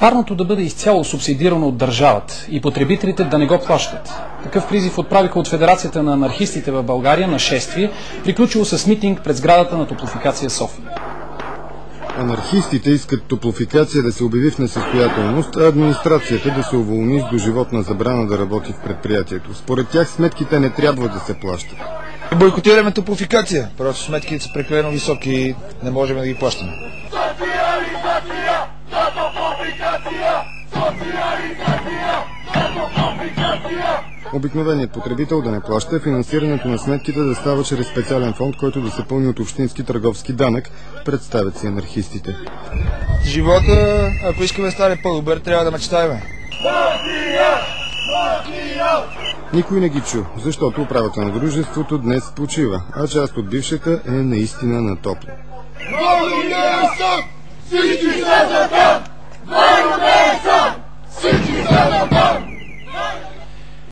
Парното да бъде изцяло субсидирано от държавата и потребителите да не го плащат. Такъв призив отправиха от Федерацията на анархистите в България на шествие, приключило с митинг пред сградата на Топлофикация София. Анархистите искат Топлофикация да се обяви в несъстоятелност, а администрацията да се уволни с доживотна забрана да работи в предприятието. Според тях сметките не трябва да се плащат. Бойкотираме Топлофикация. Просто сметките са прекалено високи и не можем да ги плащаме. Обикновеният потребител да не плаща, финансирането на сметките да става чрез специален фонд, който да се пълни от общински търговски данък, представят си анархистите. Живота, ако искаме да стане по-добър, трябва да мечтаем. Никой не ги чу, защото управата на дружеството днес почива, а част от бившата е наистина на топло. Всички са за